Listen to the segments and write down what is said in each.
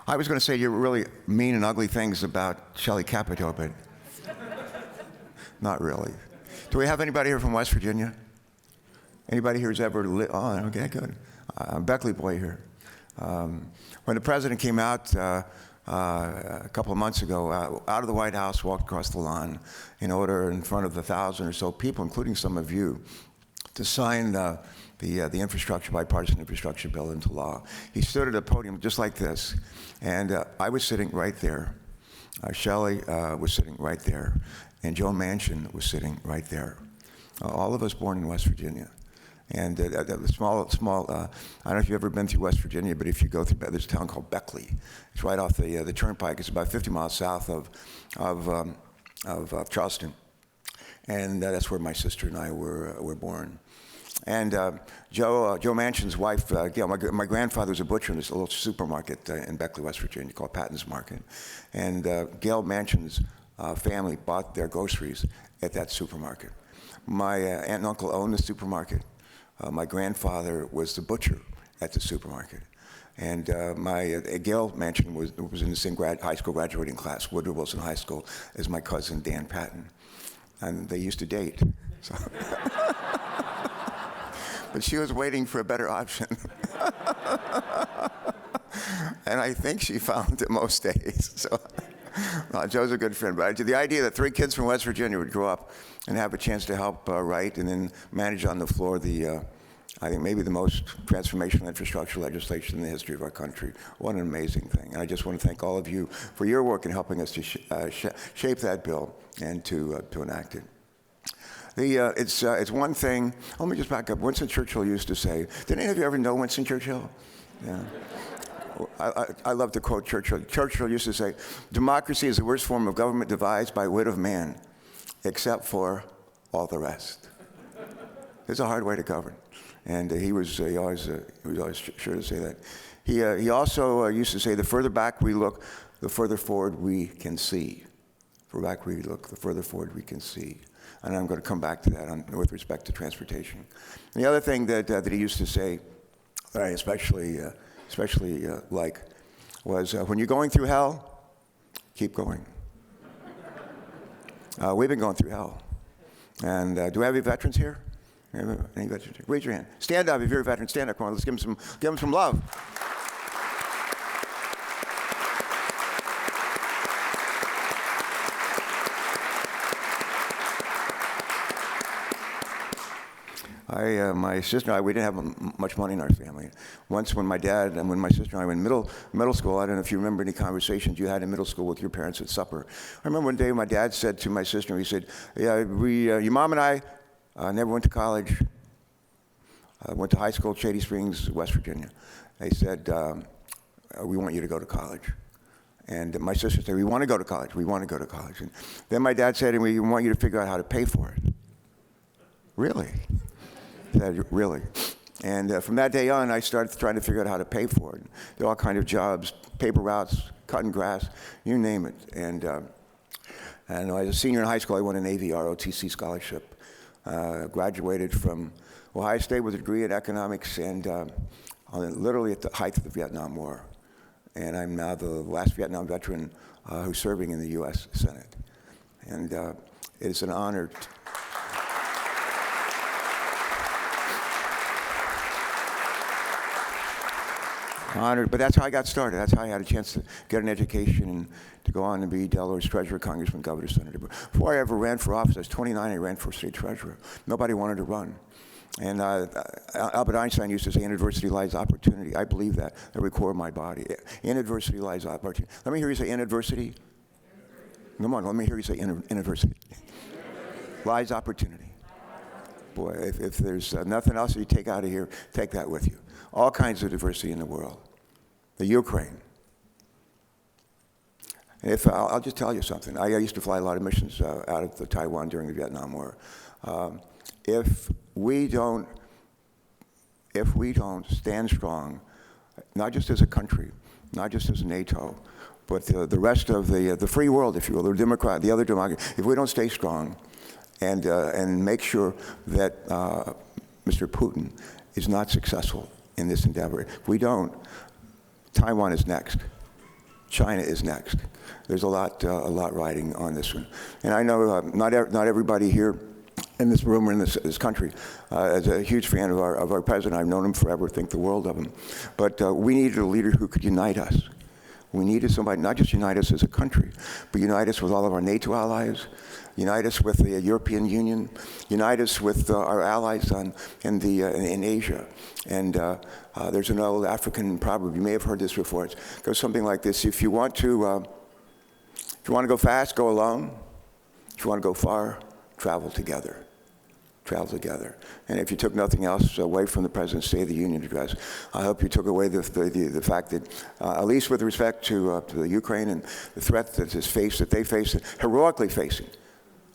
I was going to say you really mean and ugly things about Shelley Capito, but not really. Do we have anybody here from West Virginia? Anybody here who's ever lived? Oh, okay, good. Beckley boy here. When the president came out a couple of months ago, out of the White House, walked across the lawn in order in front of 1,000 or so people, including some of you, to sign the bipartisan infrastructure bill into law. He stood at a podium just like this, and I was sitting right there. Shelley was sitting right there, and Joe Manchin was sitting right there. All of us born in West Virginia. And small, I don't know if you've ever been through West Virginia, but if you go through, there's a town called Beckley. It's right off the turnpike. It's about 50 miles south of Charleston. And that's where my sister and I were born. And Joe Manchin's wife, Gail, my grandfather was a butcher in this little supermarket in Beckley, West Virginia, called Patton's Market. And Gail Manchin's family bought their groceries at that supermarket. My aunt and uncle owned the supermarket. My grandfather was the butcher at the supermarket. And Gail Manchin was in the same high school graduating class, Woodrow Wilson High School, as my cousin Dan Patton. And they used to date. So. But she was waiting for a better option. And I think she found it most days. So Joe's a good friend. But the idea that 3 kids from West Virginia would grow up and have a chance to help write and then manage on the floor I think maybe the most transformational infrastructure legislation in the history of our country. What an amazing thing. And I just want to thank all of you for your work in helping us to shape that bill and to enact it. It's one thing. Let me just back up. Winston Churchill used to say, did any of you ever know Winston Churchill? Yeah. I love to quote Churchill. Churchill used to say, democracy is the worst form of government devised by wit of man, except for all the rest. It's a hard way to govern. And he was always sure to say that. He also used to say, the further back we look, the further forward we can see. The further back we look, the further forward we can see. And I'm going to come back to that with respect to transportation. And the other thing that he used to say, that I especially like, was when you're going through hell, keep going. We've been going through hell. And do we have any veterans here? Any veterans here? Raise your hand. Stand up if you're a veteran. Stand up. Come on, let's give them some love. My sister and I, we didn't have much money in our family. Once when my dad and when my sister and I were in middle school, I don't know if you remember any conversations you had in middle school with your parents at supper. I remember one day my dad said to my sister, he said, yeah, your mom and I never went to college. Went to high school at Shady Springs, West Virginia. They said, we want you to go to college. And my sister said, we want to go to college. We want to go to college. And then my dad said, we want you to figure out how to pay for it. Really? Said, really? And from that day on, I started trying to figure out how to pay for it. There are all kinds of jobs, paper routes, cutting grass, you name it. And as a senior in high school, I won an Navy ROTC scholarship. Graduated from Ohio State with a degree in economics and literally at the height of the Vietnam War. And I'm now the last Vietnam veteran who's serving in the U.S. Senate. And it's an honor. Honored, but that's how I got started. That's how I had a chance to get an education and to go on to be Delaware's treasurer, congressman, governor, senator. Before I ever ran for office, I was 29, I ran for state treasurer. Nobody wanted to run. And Albert Einstein used to say, in adversity lies opportunity. I believe that, every core of my body. In adversity lies opportunity. Let me hear you say in adversity. Come on, let me hear you say in adversity. Lies opportunity. Boy, if there's nothing else you take out of here, take that with you. All kinds of diversity in the world. The Ukraine. I'll just tell you something. I used to fly a lot of missions out of Taiwan during the Vietnam War. If we don't stand strong, not just as a country, not just as NATO, but the rest of the free world, if you will, the other democracy, if we don't stay strong and make sure that Mr. Putin is not successful in this endeavor. If we don't, Taiwan is next. China is next. There's a lot riding on this one. And I know not everybody here in this room or in this country is a huge fan of our president. I've known him forever, think the world of him. But we needed a leader who could unite us. We needed somebody, not just unite us as a country, but unite us with all of our NATO allies, unite us with the European Union, unite us with our allies in Asia. And there's an old African proverb, you may have heard this before. It goes something like this: if you want to go fast, go alone. If you want to go far, travel together. Travel together. And if you took nothing else away from the President's State of the Union address, I hope you took away the fact that, at least with respect to the Ukraine and the threat that is faced, that they face, heroically facing.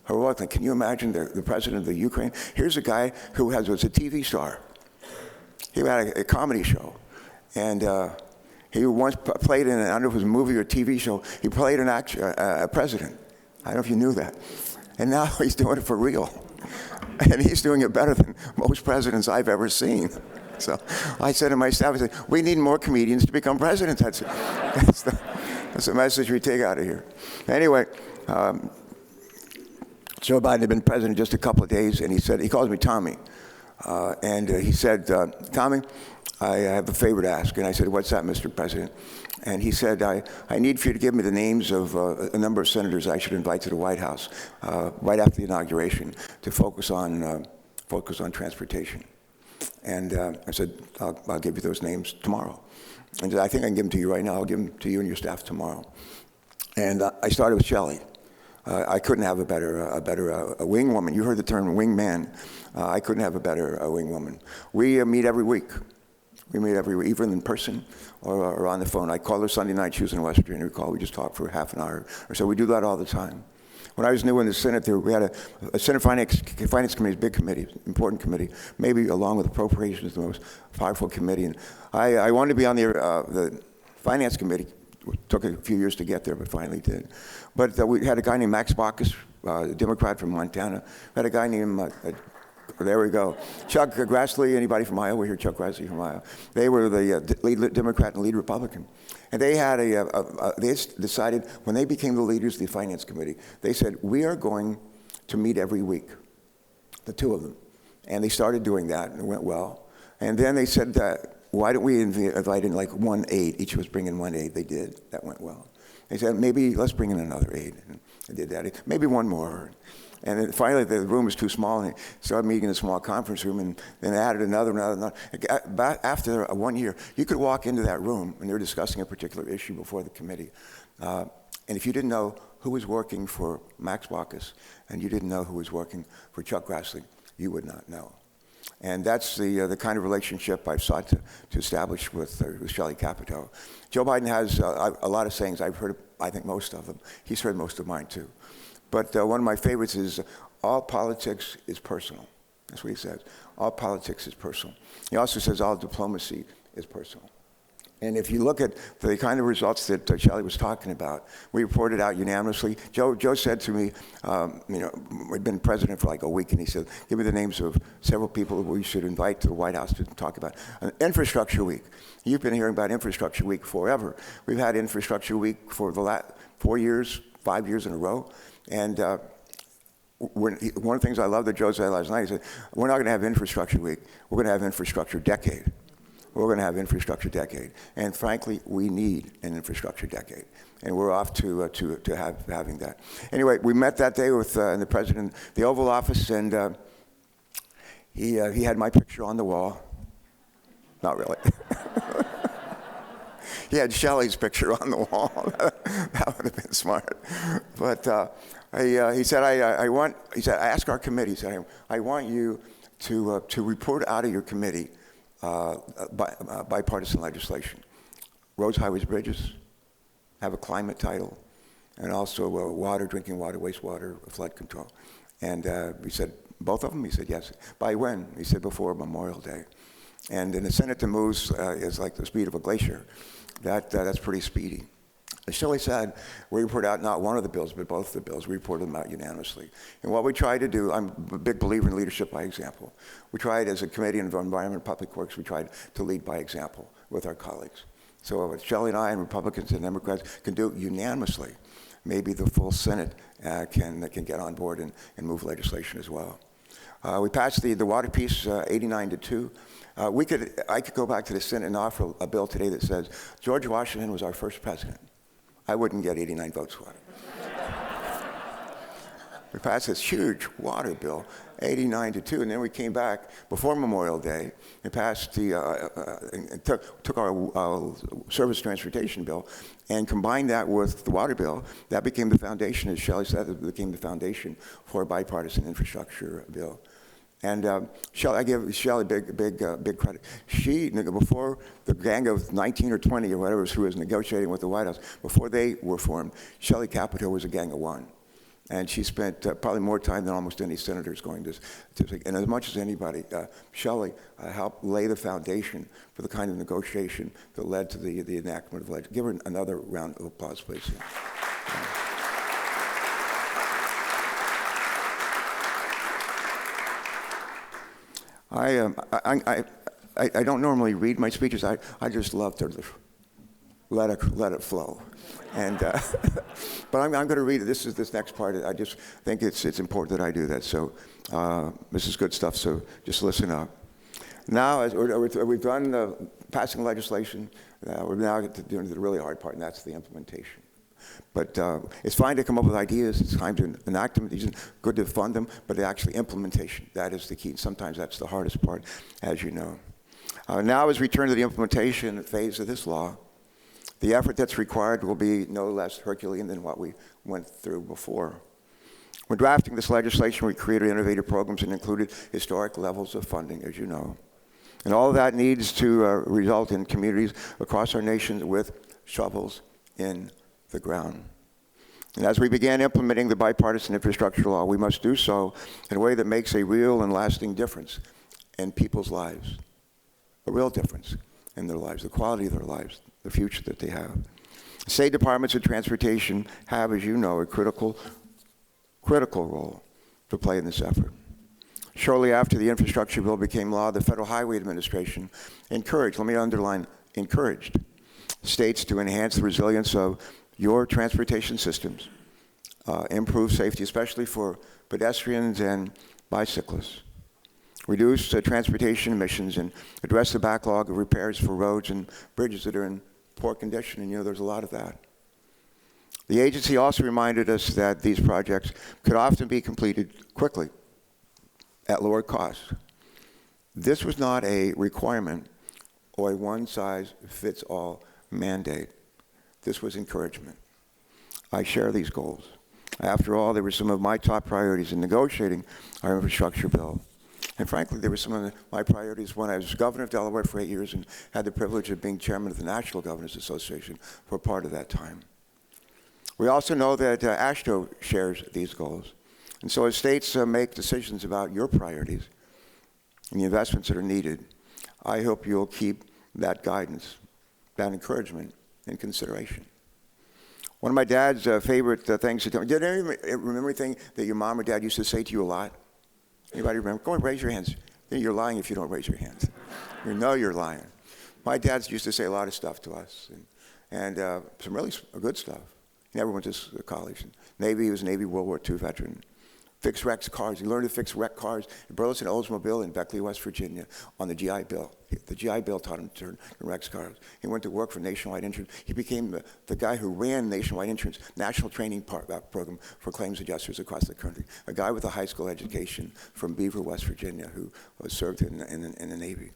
Heroically. Can you imagine the President of the Ukraine? Here's a guy who was a TV star. He had a comedy show. And he once played in, I don't know if it was a movie or a TV show, he played a president. I don't know if you knew that. And now he's doing it for real. And he's doing it better than most presidents I've ever seen. So I said to my staff, I said, we need more comedians to become presidents. That's the message we take out of here. Anyway, Joe Biden had been president just a couple of days, and he calls me Tommy. And he said, Tommy, I have a favor to ask. And I said, what's that, Mr. President? And he said, I need for you to give me the names of a number of senators I should invite to the White House right after the inauguration to focus on transportation. And I said, I'll give you those names tomorrow. And I think I can give them to you right now. I'll give them to you and your staff tomorrow. And I started with Shelley. I couldn't have a better wing woman. You heard the term wing man. I couldn't have a better wing woman. We meet every week. We meet every week, either in person or on the phone. I call her Sunday night. She was in West Virginia. We just talk for half an hour or so. We do that all the time. When I was new in the Senate, we had a Senate Finance Committee, big committee, important committee, maybe along with appropriations, the most powerful committee. And I wanted to be on the Finance Committee. It took a few years to get there, but finally did. But we had a guy named Max Baucus, a Democrat from Montana. We had a guy named there we go. Chuck Grassley, anybody from Iowa? We hear Chuck Grassley from Iowa. They were the lead Democrat and lead Republican. And they had they decided, when they became the leaders of the Finance Committee, they said, we are going to meet every week, the two of them. And they started doing that, and it went well. And then they said, why don't we invite in like one aide? Each of us bring in one aide. They did. That went well. They said, maybe let's bring in another aide. And they did that. Maybe one more. And then finally, the room was too small, and they started meeting in a small conference room, and then they added another. After 1 year, you could walk into that room, and they were discussing a particular issue before the committee. And if you didn't know who was working for Max Baucus, and you didn't know who was working for Chuck Grassley, you would not know. And that's the kind of relationship I've sought to establish with Shelley Capito. Joe Biden has a lot of sayings. I've heard, I think, most of them. He's heard most of mine, too. But one of my favorites is, all politics is personal. That's what he says. All politics is personal. He also says all diplomacy is personal. And if you look at the kind of results that Shelley was talking about, we reported out unanimously. Joe said to me, we'd been president for like a week, and he said, give me the names of several people we should invite to the White House to talk about Infrastructure Week. You've been hearing about Infrastructure Week forever. We've had Infrastructure Week for the last 5 years in a row. And one of the things I love that Joe said last night, he said, we're not going to have Infrastructure Week. We're going to have Infrastructure Decade. We're going to have Infrastructure Decade. And frankly, we need an Infrastructure Decade. And we're off to having that. Anyway, we met that day with the president, the Oval Office, and he had my picture on the wall. Not really. He had Shelley's picture on the wall. That would have been smart. But he said, I asked our committee, he said, I want you to report out of your committee bipartisan legislation. Roads, highways, bridges, have a climate title, and also water, drinking water, wastewater, flood control. And he said, both of them? He said, yes. By when? He said, before Memorial Day. And in the Senate, the moves is like the speed of a glacier. That's pretty speedy. As Shelley said, we report out not one of the bills, but both of the bills. We reported them out unanimously. And what we try to do, I'm a big believer in leadership by example. We tried, as a committee on Environment and Public Works, we tried to lead by example with our colleagues. So Shelley and I and Republicans and Democrats can do it unanimously. Maybe the full Senate can get on board and move legislation as well. We passed the water piece 89-2. I could go back to the Senate and offer a bill today that says, George Washington was our first president. I wouldn't get 89 votes for it. We passed this huge water bill, 89-2, and then we came back before Memorial Day and passed and took our service transportation bill and combined that with the water bill. That became the foundation, as Shelley said, it became the foundation for a bipartisan infrastructure bill. And I give Shelley big credit. She, before the gang of 19 or 20 or whatever who was negotiating with the White House, before they were formed, Shelley Capito was a gang of one. And she spent probably more time than almost any senators going to and as much as anybody, Shelley helped lay the foundation for the kind of negotiation that led to the enactment of legislation. Give her another round of applause, please. I don't normally read my speeches. I just love to let it flow. And but I'm going to read it. This next part. I just think it's important that I do that. So this is good stuff. So just listen up. Now, as we've done passing legislation, we're now doing the really hard part, and that's the implementation. But it's fine to come up with ideas. It's time to enact them. It's good to fund them. But the actual implementation, that is the key. And sometimes that's the hardest part, as you know. Now, as we turn to the implementation phase of this law, the effort that's required will be no less Herculean than what we went through before. When drafting this legislation, we created innovative programs and included historic levels of funding, as you know. And all of that needs to result in communities across our nation with shovels in the ground. And as we began implementing the bipartisan infrastructure law, we must do so in a way that makes a real and lasting difference in people's lives. A real difference in their lives, the quality of their lives, the future that they have. State departments of transportation have, as you know, a critical role to play in this effort. Shortly after the infrastructure bill became law, the Federal Highway Administration encouraged, let me underline, encouraged states to enhance the resilience of your transportation systems, improve safety, especially for pedestrians and bicyclists, reduce transportation emissions, and address the backlog of repairs for roads and bridges that are in poor condition, and there's a lot of that. The agency also reminded us that these projects could often be completed quickly at lower cost. This was not a requirement or a one-size-fits-all mandate. This was encouragement. I share these goals. After all, they were some of my top priorities in negotiating our infrastructure bill. And frankly, they were some of my priorities when I was governor of Delaware for 8 years and had the privilege of being chairman of the National Governors Association for part of that time. We also know that AASHTO shares these goals. And so as states make decisions about your priorities and the investments that are needed, I hope you'll keep that guidance, that encouragement in consideration. One of my dad's favorite things to tell me, did anyone remember anything that your mom or dad used to say to you a lot? Anybody remember? Go and raise your hands. You're lying if you don't raise your hands. You know you're lying. My dad used to say a lot of stuff to us, and some really good stuff. He never went to college. Navy, he was a Navy World War II veteran. Fixed wrecked cars. He learned to fix wrecked cars at Burleson Oldsmobile in Beckley, West Virginia, on the GI Bill. The GI Bill taught him to turn wrecked cars. He went to work for Nationwide Insurance. He became the guy who ran Nationwide Insurance National Training Program for claims adjusters across the country. A guy with a high school education from Beaver, West Virginia, who served in the Navy.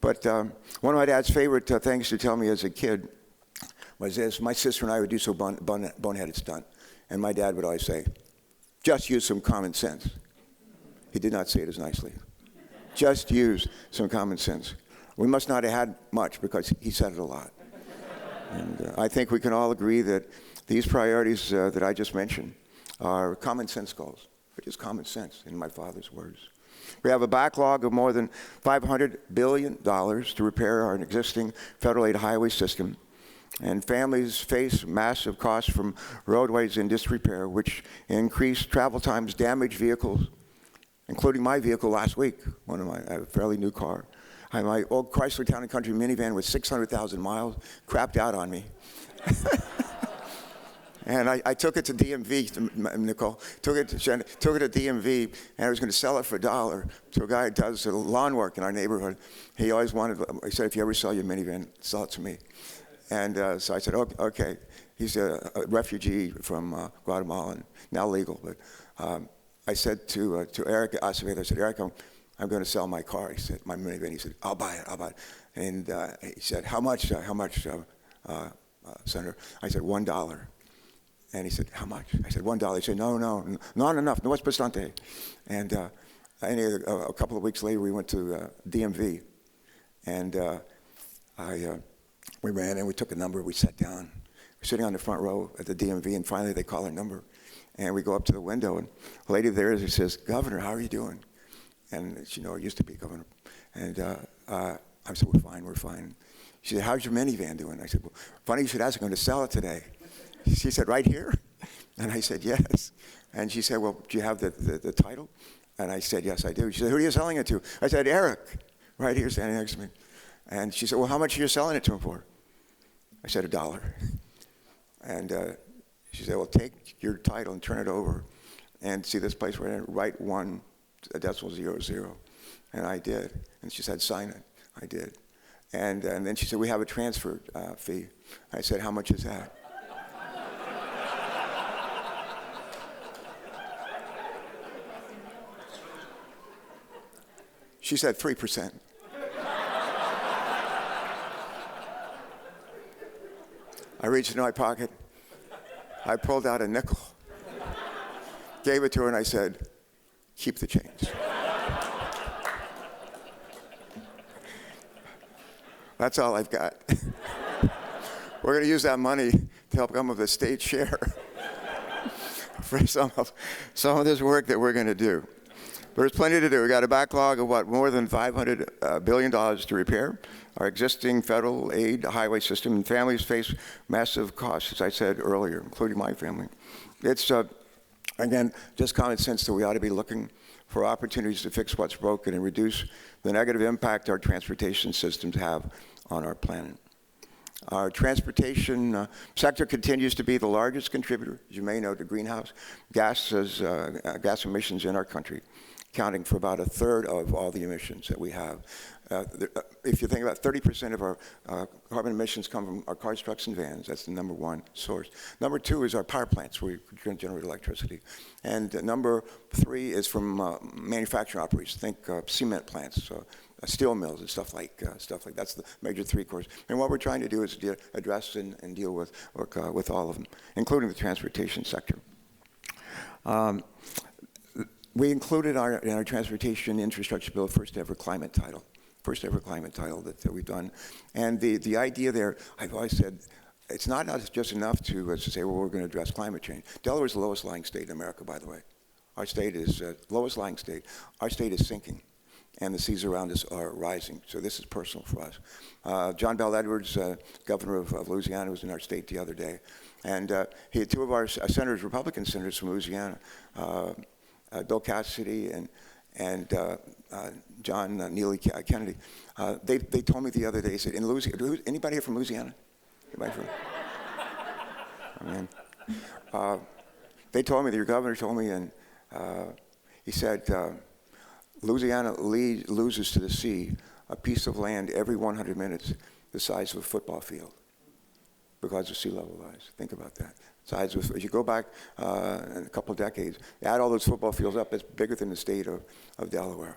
But one of my dad's favorite things to tell me as a kid was this. My sister and I would do so boneheaded stunt, and my dad would always say, just use some common sense. He did not say it as nicely. Just use some common sense. We must not have had much because he said it a lot. And I think we can all agree that these priorities that I just mentioned are common sense goals, which is common sense in my father's words. We have a backlog of more than $500 billion to repair our existing federal aid highway system. And families face massive costs from roadways in disrepair, which increase travel times, damage vehicles, including my vehicle last week, I have a fairly new car. My old Chrysler Town & Country minivan with 600,000 miles crapped out on me. And I took it to DMV, Nicole, took it to DMV, and I was going to sell it for $1 to a guy who does lawn work in our neighborhood. He always he said, if you ever sell your minivan, sell it to me. And so I said, okay. He's a refugee from Guatemala, and now legal. But I said to Eric Acevedo, I said, Eric, I'm going to sell my car. He said, my minivan. He said, I'll buy it. And he said, how much, Senator? I said, $1. And he said, how much? I said, $1. He said, no, not enough. No es bastante. And a couple of weeks later, we went to DMV. And we ran and we took a number. We sat down. We're sitting on the front row at the DMV, and finally they call our number. And we go up to the window, and the lady there is, she says, Governor, how are you doing? And she, I used to be governor. And I said, we're fine. She said, how's your minivan doing? I said, well, funny you should ask, I'm going to sell it today. She said, right here? And I said, yes. And she said, well, do you have the title? And I said, yes, I do. She said, who are you selling it to? I said, Eric, right here standing next to me. And she said, well, how much are you selling it to him for? I said, $1. And she said, well, take your title and turn it over and see this place where I write 1.00. And I did. And she said, sign it. I did. And then she said, we have a transfer fee. I said, how much is that? She said 3%. I reached into my pocket. I pulled out a nickel, gave it to her, and I said, keep the change. That's all I've got. We're going to use that money to help come up with a state share for some of this work that we're going to do. There's plenty to do. We've got a backlog of more than $500 billion to repair our existing federal aid highway system, and families face massive costs, as I said earlier, including my family. It's, again, just common sense that we ought to be looking for opportunities to fix what's broken and reduce the negative impact our transportation systems have on our planet. Our transportation sector continues to be the largest contributor, as you may know, to greenhouse gas emissions in our country, accounting for about 1/3 of all the emissions that we have. If you think about 30% of our carbon emissions come from our cars, trucks, and vans. That's the number one source. Number two is our power plants, where we generate electricity. And number three is from manufacturing operations. Think cement plants, steel mills, and stuff like that. That's the major three cores. And what we're trying to do is address and deal with all of them, including the transportation sector. We included in our transportation infrastructure bill first ever climate title that we've done. And the idea there, I've always said, it's not just enough to say, well, we're going to address climate change. Delaware is the lowest lying state in America, by the way. Our state is lowest lying state. Our state is sinking, and the seas around us are rising. So this is personal for us. John Bell Edwards, governor of Louisiana, was in our state the other day. And he had two of our senators, Republican senators from Louisiana, Bill Cassidy and John Neely Kennedy. They told me the other day, they said, in Louisiana, anybody here from Louisiana? Anybody from? I mean, they told me, your governor told me, and he said, Louisiana loses to the sea a piece of land every 100 minutes the size of a football field because of sea level rise. Think about that. Size of, as you go back in a couple of decades, add all those football fields up, it's bigger than the state of Delaware.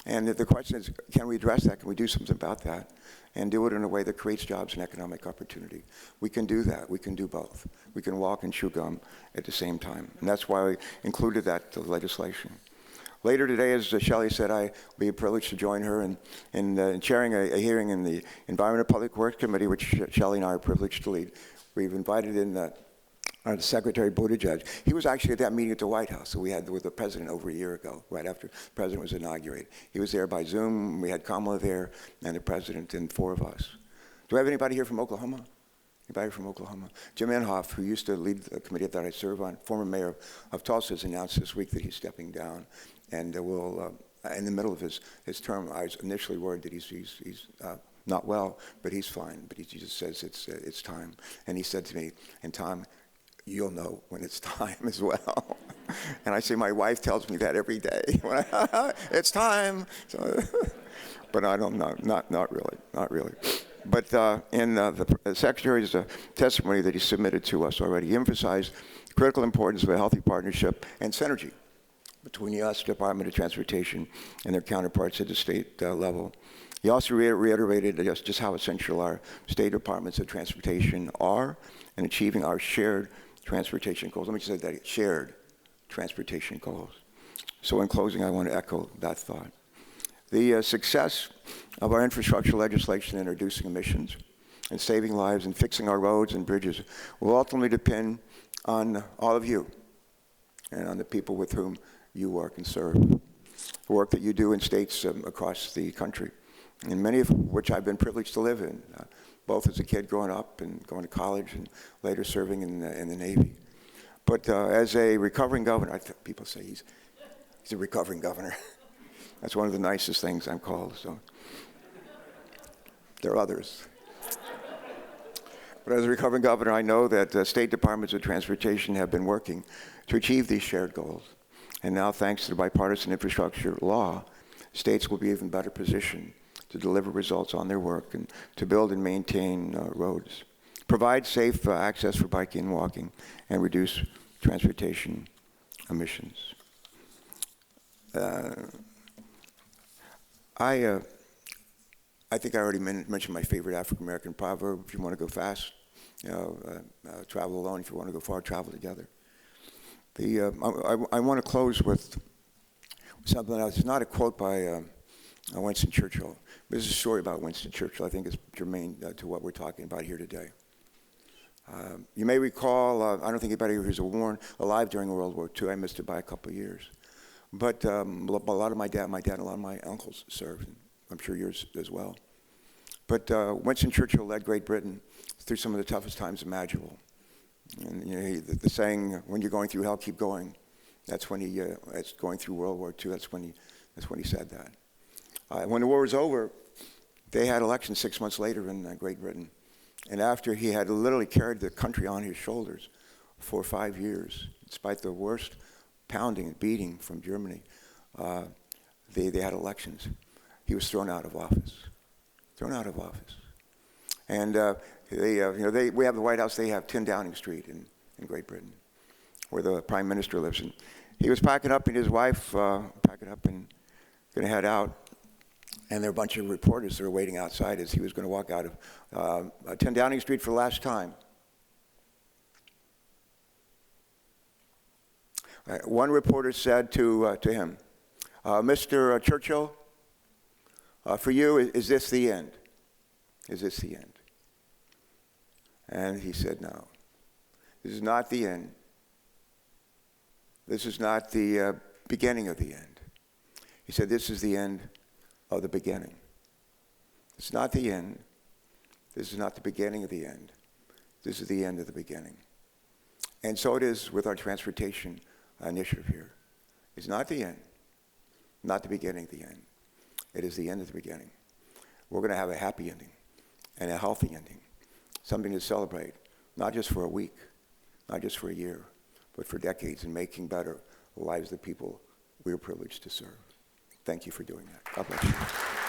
And the question is, can we address that? Can we do something about that? And do it in a way that creates jobs and economic opportunity? We can do that. We can do both. We can walk and chew gum at the same time. And that's why we included that legislation. Later today, as Shelley said, I'll be privileged to join her in chairing a hearing in the Environment and Public Works Committee, which Shelley and I are privileged to lead. We've invited in Secretary Buttigieg. He was actually at that meeting at the White House that we had with the president over a year ago, right after the president was inaugurated. He was there by Zoom. We had Kamala there, and the president, and 4 of us. Do I have anybody here from Oklahoma? Anybody from Oklahoma? Jim Inhofe, who used to lead the committee that I serve on, former mayor of Tulsa, has announced this week that he's stepping down, and will in the middle of his term. I was initially worried that he's not well, but he's fine. But he just says it's time. And he said to me, and Tom, you'll know when it's time as well. And I say, my wife tells me that every day. It's time. So, but I don't know, not really. But in the Secretary's testimony that he submitted to us already, he emphasized the critical importance of a healthy partnership and synergy between the U.S. Department of Transportation and their counterparts at the state level. He also reiterated just how essential our state departments of transportation are in achieving our shared transportation goals. Let me just say that, shared transportation goals. So in closing, I want to echo that thought. The success of our infrastructure legislation in reducing emissions and saving lives and fixing our roads and bridges will ultimately depend on all of you and on the people with whom you work and serve. The work that you do in states across the country, and many of which I've been privileged to live in, both as a kid growing up and going to college and later serving in the Navy. But as a recovering governor, people say he's a recovering governor. That's one of the nicest things I'm called. So there are others. But as a recovering governor, I know that state departments of transportation have been working to achieve these shared goals. And now, thanks to the bipartisan infrastructure law, states will be even better positioned to deliver results on their work and to build and maintain roads, provide safe access for biking and walking, and reduce transportation emissions. I think I already mentioned my favorite African-American proverb: if you want to go fast, travel alone. If you want to go far, travel together. I want to close with something else. It's not a quote by Winston Churchill. This is a story about Winston Churchill. I think it's germane to what we're talking about here today. You may recall, I don't think anybody here who's alive during World War II. I missed it by a couple of years. But a lot of my dad and a lot of my uncles served. I'm sure yours as well. But Winston Churchill led Great Britain through some of the toughest times imaginable. And you know, the saying, "When you're going through hell, keep going." That's when it's going through World War II. That's when he said that. When the war was over, they had elections 6 months later in Great Britain, and after he had literally carried the country on his shoulders for 5 years, despite the worst pounding and beating from Germany, they had elections. He was thrown out of office. And we have the White House. They have 10 Downing Street in Great Britain, where the Prime Minister lives. And he was packing up, and his wife packing up and going to head out. And there were a bunch of reporters that were waiting outside as he was going to walk out of 10 Downing Street for the last time. One reporter said to him, "Mr. Churchill, for you, is this the end? Is this the end?" And he said, "No, this is not the end. This is not the beginning of the end." He said, "This is the end of the beginning. It's not the end. This is not the beginning of the end. This is the end of the beginning." And so it is with our transportation initiative here. It's not the end, not the beginning of the end. It is the end of the beginning. We're going to have a happy ending and a healthy ending, something to celebrate, not just for a week, not just for a year, but for decades, in making better the lives of the people we are privileged to serve. Thank you for doing that. God bless you.